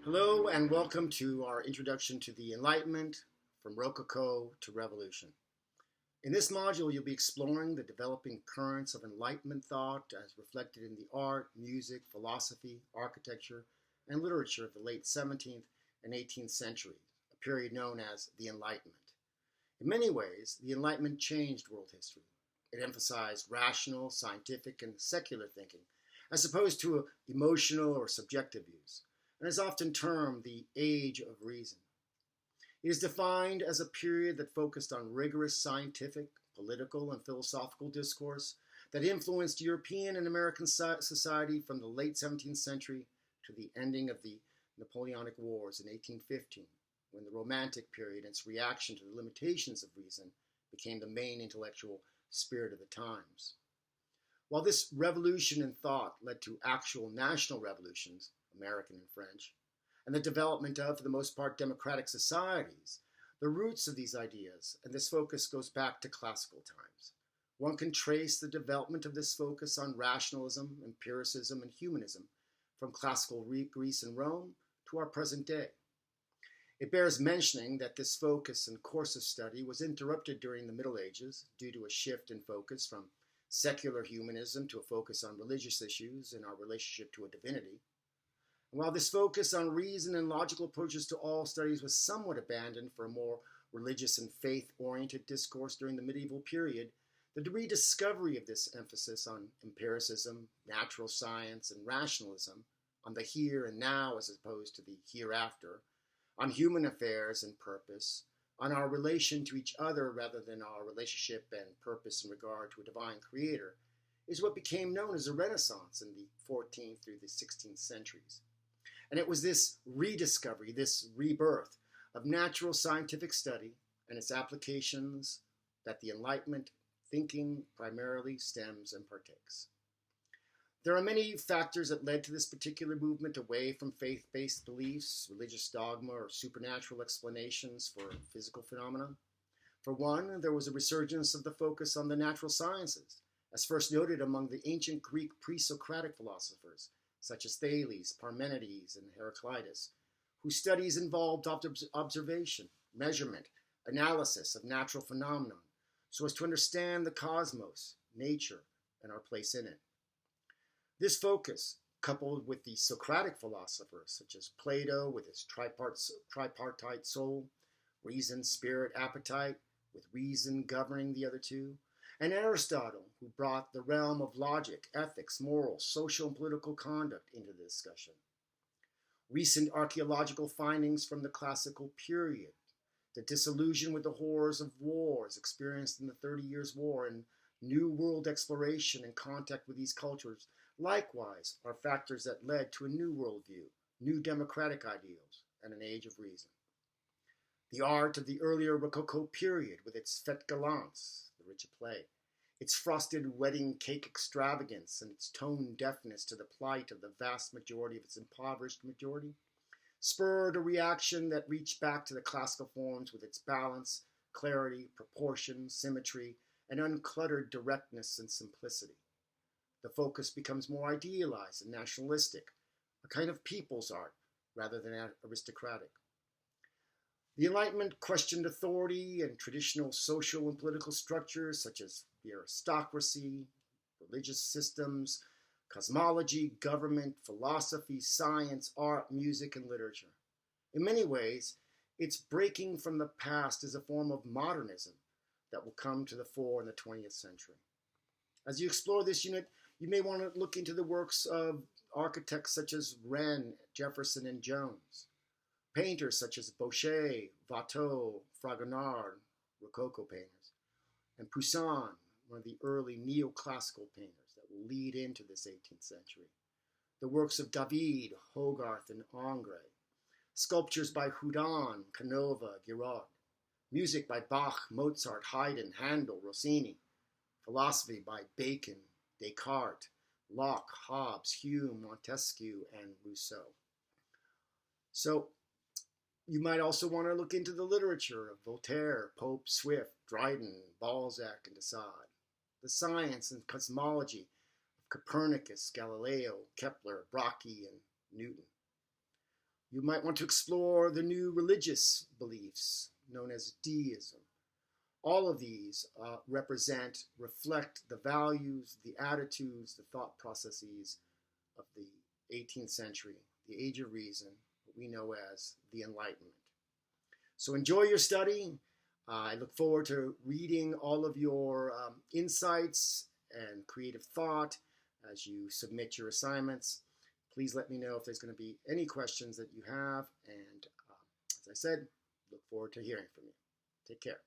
Hello and welcome to our introduction to the Enlightenment from Rococo to Revolution. In this module, you'll be exploring the developing currents of Enlightenment thought as reflected in the art, music, philosophy, architecture, and literature of the late 17th and 18th centuries, a period known as the Enlightenment. In many ways, the Enlightenment changed world history. It emphasized rational, scientific, and secular thinking, as opposed to emotional or subjective views, and is often termed the Age of Reason. It is defined as a period that focused on rigorous scientific, political, and philosophical discourse that influenced European and American society from the late 17th century to the ending of the Napoleonic Wars in 1815, when the Romantic period and its reaction to the limitations of reason became the main intellectual spirit of the times. While this revolution in thought led to actual national revolutions, American and French, and the development of, for the most part, democratic societies, the roots of these ideas and this focus goes back to classical times. One can trace the development of this focus on rationalism, empiricism, and humanism from classical Greece and Rome to our present day. It bears mentioning that this focus and course of study was interrupted during the Middle Ages due to a shift in focus from secular humanism to a focus on religious issues and our relationship to a divinity. And while this focus on reason and logical approaches to all studies was somewhat abandoned for a more religious and faith-oriented discourse during the medieval period, the rediscovery of this emphasis on empiricism, natural science, and rationalism, on the here and now as opposed to the hereafter, on human affairs and purpose, on our relation to each other rather than our relationship and purpose in regard to a divine creator, is what became known as a Renaissance in the 14th through the 16th centuries. And it was this rediscovery, this rebirth of natural scientific study and its applications that the Enlightenment thinking primarily stems and partakes. There are many factors that led to this particular movement away from faith-based beliefs, religious dogma, or supernatural explanations for physical phenomena. For one, there was a resurgence of the focus on the natural sciences, as first noted among the ancient Greek pre-Socratic philosophers, such as Thales, Parmenides, and Heraclitus, whose studies involved observation, measurement, analysis of natural phenomena, so as to understand the cosmos, nature, and our place in it. This focus, coupled with the Socratic philosophers, such as Plato with his tripartite soul, reason, spirit, appetite, with reason governing the other two, and Aristotle, who brought the realm of logic, ethics, morals, social and political conduct into the discussion. Recent archaeological findings from the classical period, the disillusion with the horrors of wars experienced in the 30 Years' War, and New World exploration and contact with these cultures, likewise are factors that led to a new worldview, new democratic ideals, and an age of reason. The art of the earlier Rococo period, with its fête galants, the rich play, its frosted wedding cake extravagance, and its tone deafness to the plight of the vast majority of its impoverished majority, spurred a reaction that reached back to the classical forms with its balance, clarity, proportion, symmetry, and uncluttered directness and simplicity. The focus becomes more idealized and nationalistic, a kind of people's art rather than aristocratic. The Enlightenment questioned authority and traditional social and political structures such as the aristocracy, religious systems, cosmology, government, philosophy, science, art, music, and literature. In many ways, its breaking from the past is a form of modernism that will come to the fore in the 20th century. As you explore this unit, you may want to look into the works of architects such as Wren, Jefferson, and Jones, painters such as Boucher, Watteau, Fragonard, Rococo painters, and Poussin, one of the early neoclassical painters that will lead into this 18th century, the works of David, Hogarth, and Ingres, sculptures by Houdin, Canova, Giraud, music by Bach, Mozart, Haydn, Handel, Rossini, philosophy by Bacon, Descartes, Locke, Hobbes, Hume, Montesquieu, and Rousseau. So you might also want to look into the literature of Voltaire, Pope, Swift, Dryden, Balzac, and de Sade, the science and cosmology of Copernicus, Galileo, Kepler, Brocchi, and Newton. You might want to explore the new religious beliefs known as deism. All of these reflect the values, the attitudes, the thought processes of the 18th century, the Age of Reason, what we know as the Enlightenment. So enjoy your study. I look forward to reading all of your insights and creative thought as you submit your assignments. Please let me know if there's going to be any questions that you have. And as I said, look forward to hearing from you. Take care.